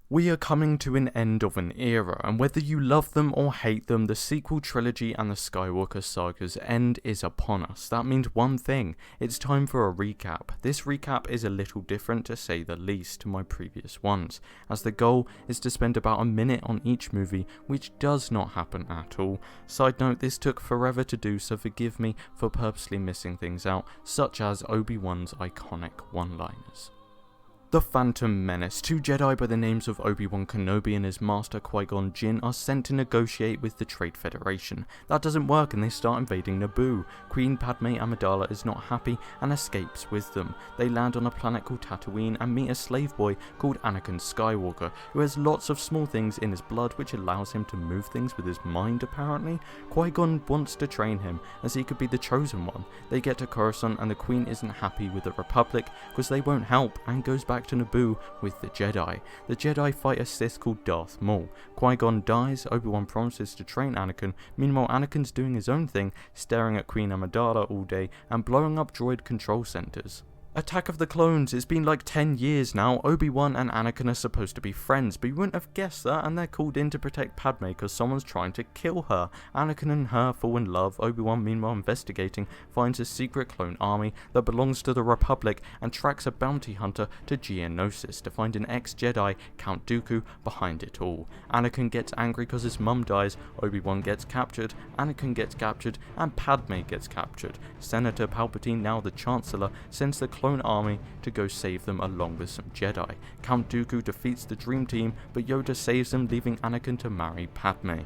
We are coming to an end of an era, and whether you love them or hate them, the sequel trilogy and the Skywalker saga's end is upon us. That means one thing: it's time for a recap. This recap is a little different, to say the least, to my previous ones, as the goal is to spend about a minute on each movie, which does not happen at all. Side note, this took forever to do, so forgive me for purposely missing things out, such as Obi Wan's iconic one-liners. The Phantom Menace. Two Jedi by the names of Obi Wan Kenobi and his master Qui-Gon Jinn are sent to negotiate with the Trade Federation. That doesn't work and they start invading Naboo. Queen Padme Amidala is not happy and escapes with them. They land on a planet called Tatooine and meet a slave boy called Anakin Skywalker, who has lots of small things in his blood which allows him to move things with his mind apparently. Qui-Gon wants to train him as he could be the chosen one. They get to Coruscant and the Queen isn't happy with the Republic because they won't help and goes back to Naboo with the Jedi. The Jedi fight a Sith called Darth Maul. Qui-Gon dies, Obi-Wan promises to train Anakin, meanwhile Anakin's doing his own thing, staring at Queen Amidala all day and blowing up droid control centers. Attack of the Clones. It's been like 10 years now. Obi-Wan and Anakin are supposed to be friends, but you wouldn't have guessed that, and they're called in to protect Padme because someone's trying to kill her. Anakin and her fall in love. Obi-Wan, meanwhile investigating, finds a secret clone army that belongs to the Republic and tracks a bounty hunter to Geonosis to find an ex-Jedi, Count Dooku, behind it all. Anakin gets angry because his mum dies, Obi-Wan gets captured, Anakin gets captured, and Padme gets captured. Senator Palpatine, now the Chancellor, sends the clone army to go save them along with some Jedi. Count Dooku defeats the Dream Team, but Yoda saves them, leaving Anakin to marry Padme.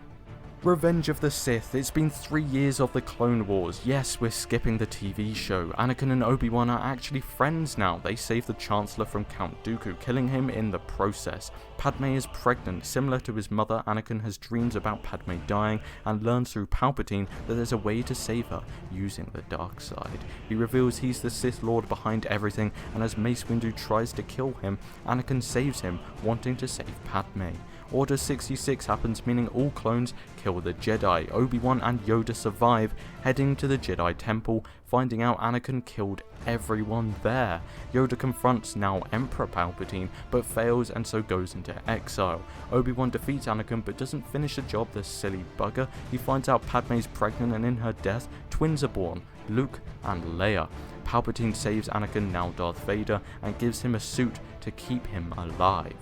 Revenge of the Sith. It's been 3 years of the Clone Wars. Yes, we're skipping the TV show. Anakin and Obi-Wan are actually friends now. They save the Chancellor from Count Dooku, killing him in the process. Padme is pregnant. Similar to his mother, Anakin has dreams about Padme dying and learns through Palpatine that there's a way to save her using the dark side. He reveals he's the Sith Lord behind everything, and as Mace Windu tries to kill him, Anakin saves him, wanting to save Padme. Order 66 happens, meaning all clones kill the Jedi. Obi-Wan and Yoda survive, heading to the Jedi Temple, finding out Anakin killed everyone there. Yoda confronts now Emperor Palpatine, but fails and so goes into exile. Obi-Wan defeats Anakin but doesn't finish the job, the silly bugger. He finds out Padme's pregnant and in her death, twins are born, Luke and Leia. Palpatine saves Anakin, now Darth Vader, and gives him a suit to keep him alive.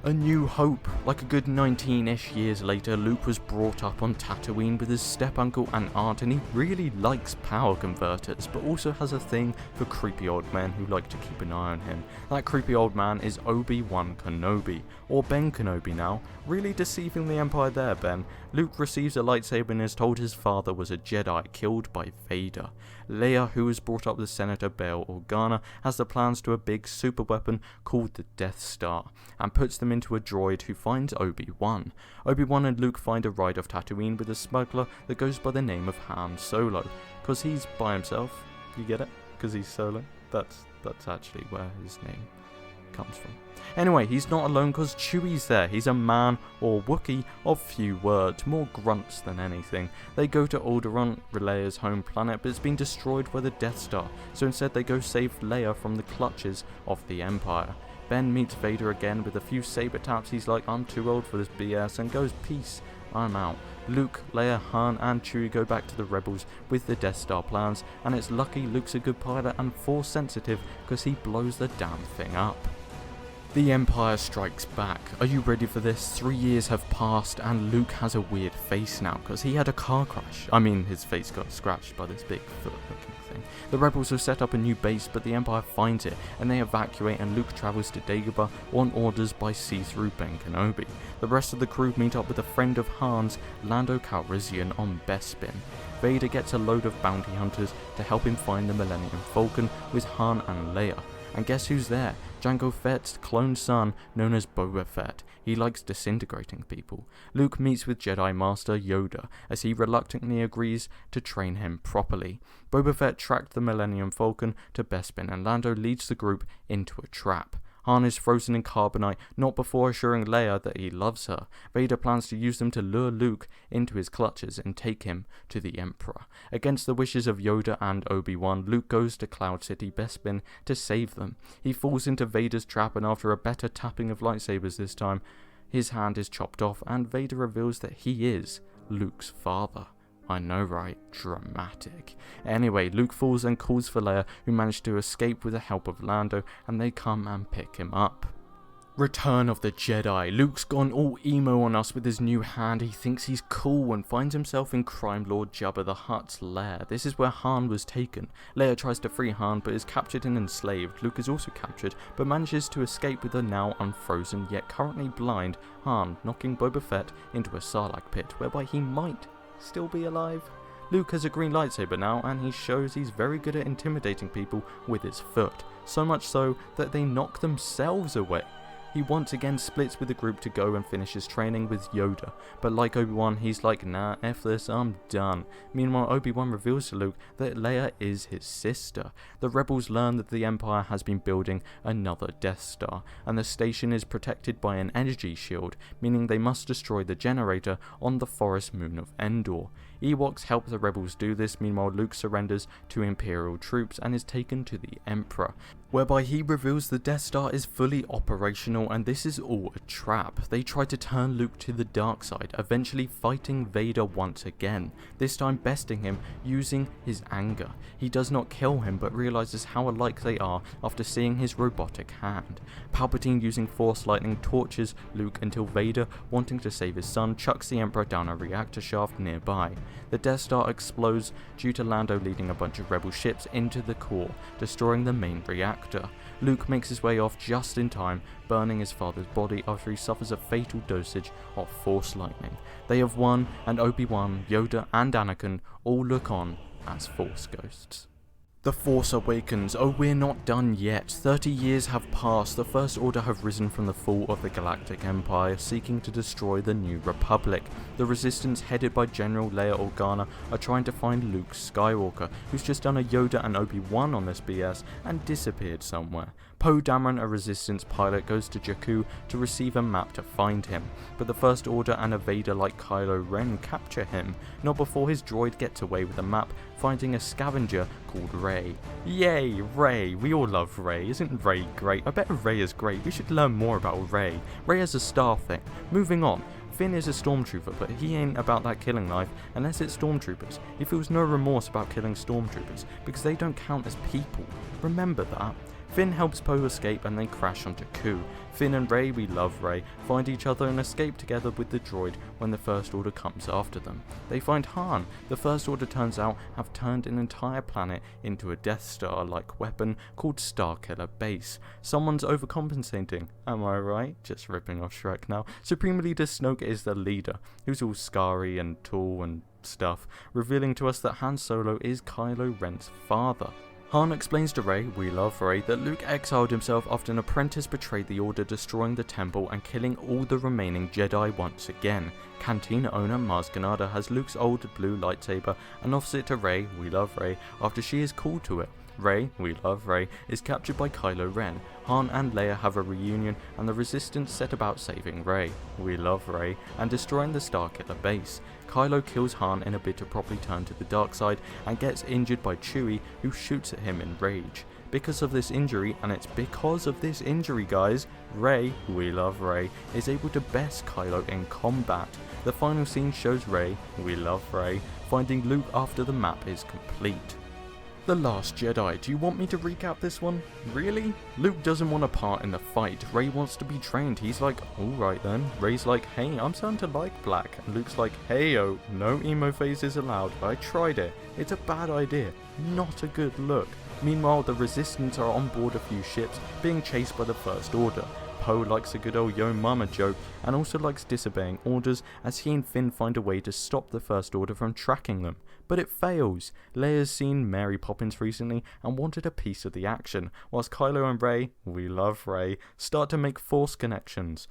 A New Hope. Like a good 19-ish years later, Luke was brought up on Tatooine with his step-uncle and aunt, and he really likes power converters, but also has a thing for creepy old men who like to keep an eye on him. That creepy old man is Obi Wan Kenobi, or Ben Kenobi now. Really deceiving the Empire there, Ben. Luke receives a lightsaber and is told his father was a Jedi, killed by Vader. Leia, who was brought up with Senator Bail Organa, has the plans to a big super weapon called the Death Star, and puts them into a droid who finds Obi-Wan. Obi-Wan and Luke find a ride off Tatooine with a smuggler that goes by the name of Han Solo, because he's by himself. You get it? Because he's solo. That's actually where his name comes from. Anyway, he's not alone because Chewie's there. He's a man, or Wookiee, of few words, more grunts than anything. They go to Alderaan, Leia's home planet, but it's been destroyed by the Death Star, so instead they go save Leia from the clutches of the Empire. Ben meets Vader again with a few saber taps. He's like, I'm too old for this BS, and goes, peace, I'm out. Luke, Leia, Han and Chewie go back to the Rebels with the Death Star plans, and it's lucky Luke's a good pilot and Force sensitive because he blows the damn thing up. The Empire Strikes Back. Are you ready for this? 3 years have passed and Luke has a weird face now because he had a car crash. I mean, his face got scratched by this big foot-looking thing. The rebels have set up a new base, but the Empire finds it and they evacuate, and Luke travels to Dagobah on orders by see-through Ben Kenobi. The rest of the crew meet up with a friend of Han's, Lando Calrissian, on Bespin. Vader gets a load of bounty hunters to help him find the Millennium Falcon with Han and Leia. And guess who's there? Jango Fett's clone son, known as Boba Fett. He likes disintegrating people. Luke meets with Jedi Master Yoda, as he reluctantly agrees to train him properly. Boba Fett tracked the Millennium Falcon to Bespin, and Lando leads the group into a trap. Han is frozen in carbonite, not before assuring Leia that he loves her. Vader plans to use them to lure Luke into his clutches and take him to the Emperor. Against the wishes of Yoda and Obi Wan, Luke goes to Cloud City Bespin to save them. He falls into Vader's trap, and after a better tapping of lightsabers this time, his hand is chopped off and Vader reveals that he is Luke's father. I know, right? Dramatic. Anyway, Luke falls and calls for Leia, who managed to escape with the help of Lando, and they come and pick him up. Return of the Jedi. Luke's gone all emo on us with his new hand. He thinks he's cool and finds himself in Crime Lord Jabba the Hutt's lair. This is where Han was taken. Leia tries to free Han but is captured and enslaved. Luke is also captured but manages to escape with the now unfrozen yet currently blind Han, knocking Boba Fett into a sarlacc pit whereby he might still be alive. Luke has a green lightsaber now, and he shows he's very good at intimidating people with his foot, so much so that they knock themselves away. He once again splits with the group to go and finish his training with Yoda, but like Obi-Wan, he's like, nah, F this, I'm done. Meanwhile, Obi-Wan reveals to Luke that Leia is his sister. The rebels learn that the Empire has been building another Death Star, and the station is protected by an energy shield, meaning they must destroy the generator on the forest moon of Endor. Ewoks help the rebels do this. Meanwhile, Luke surrenders to Imperial troops and is taken to the Emperor, whereby he reveals the Death Star is fully operational and this is all a trap. They try to turn Luke to the dark side, eventually fighting Vader once again, this time besting him using his anger. He does not kill him but realizes how alike they are after seeing his robotic hand. Palpatine using Force lightning tortures Luke until Vader, wanting to save his son, chucks the Emperor down a reactor shaft nearby. The Death Star explodes due to Lando leading a bunch of rebel ships into the core, destroying the main reactor. Luke makes his way off just in time, burning his father's body after he suffers a fatal dosage of Force lightning. They have won, and Obi-Wan, Yoda and Anakin all look on as Force ghosts. The Force Awakens. Oh, we're not done yet. 30 years have passed. The First Order have risen from the fall of the Galactic Empire, seeking to destroy the New Republic. The Resistance, headed by General Leia Organa, are trying to find Luke Skywalker, who's just done a Yoda and Obi-Wan on this BS and disappeared somewhere. Poe Dameron, a Resistance pilot, goes to Jakku to receive a map to find him, but the First Order and a Vader like Kylo Ren capture him, not before his droid gets away with the map, finding a scavenger called Rey. Yay, Rey! We all love Rey. Isn't Rey great? I bet Rey is great. We should learn more about Rey. Rey has a star thing. Moving on. Finn is a stormtrooper, but he ain't about that killing life unless it's stormtroopers. He feels no remorse about killing stormtroopers because they don't count as people. Remember that. Finn helps Poe escape and they crash on Jakku. Finn and Rey, we love Rey, find each other and escape together with the droid when the First Order comes after them. They find Han. The First Order, turns out, have turned an entire planet into a Death Star-like weapon called Starkiller Base. Someone's overcompensating, am I right? Just ripping off Shrek now. Supreme Leader Snoke is the leader, who's all scarry and tall and stuff, revealing to us that Han Solo is Kylo Ren's father. Han explains to Rey, we love Rey, that Luke exiled himself after an apprentice betrayed the Order, destroying the temple and killing all the remaining Jedi once again. Cantina owner Maz Kanata has Luke's old blue lightsaber and offers it to Rey, we love Rey, after she is called to it. Rey, we love Rey, is captured by Kylo Ren. Han and Leia have a reunion and the Resistance set about saving Rey, we love Rey, and destroying the Starkiller Base. Kylo kills Han in a bid to properly turn to the dark side and gets injured by Chewie, who shoots at him in rage. Because of this injury, and it's because of this injury guys, Rey, we love Rey, is able to best Kylo in combat. The final scene shows Rey, we love Rey, finding Luke after the map is complete. The Last Jedi. Do you want me to recap this one? Really? Luke doesn't want a part in the fight. Rey wants to be trained. He's like, alright then. Rey's like, hey, I'm starting to like black. And Luke's like, hey oh, no emo phases allowed. I tried it. It's a bad idea. Not a good look. Meanwhile, the Resistance are on board a few ships, being chased by the First Order. Poe likes a good old yo mama joke and also likes disobeying orders, as he and Finn find a way to stop the First Order from tracking them. But it fails. Leia's seen Mary Poppins recently and wanted a piece of the action, whilst Kylo and Rey, we love Rey, start to make Force connections.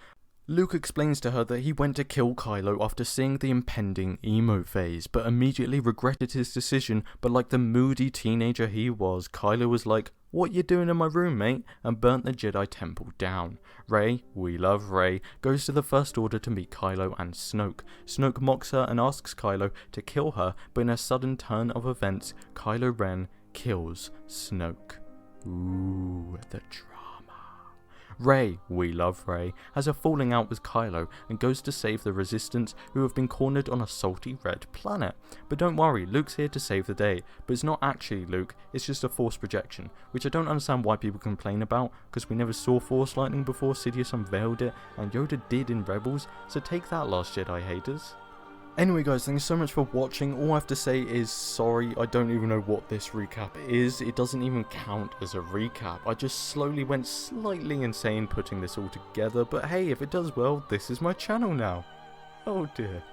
Luke explains to her that he went to kill Kylo after seeing the impending emo phase, but immediately regretted his decision, but like the moody teenager he was, Kylo was like, "What you doing in my room, mate?" and burnt the Jedi Temple down. Rey, we love Rey, goes to the First Order to meet Kylo and Snoke. Snoke mocks her and asks Kylo to kill her, but in a sudden turn of events, Kylo Ren kills Snoke. Ooh, the drama. Rey, we love Rey, has a falling out with Kylo and goes to save the Resistance, who have been cornered on a salty red planet. But don't worry, Luke's here to save the day, but it's not actually Luke, it's just a Force projection, which I don't understand why people complain about, because we never saw Force lightning before Sidious unveiled it, and Yoda did in Rebels, so take that, Last Jedi haters. Anyway guys, thanks so much for watching. All I have to say is sorry, I don't even know what this recap is. It doesn't even count as a recap. I just slowly went slightly insane putting this all together, but hey, if it does well, this is my channel now. Oh dear.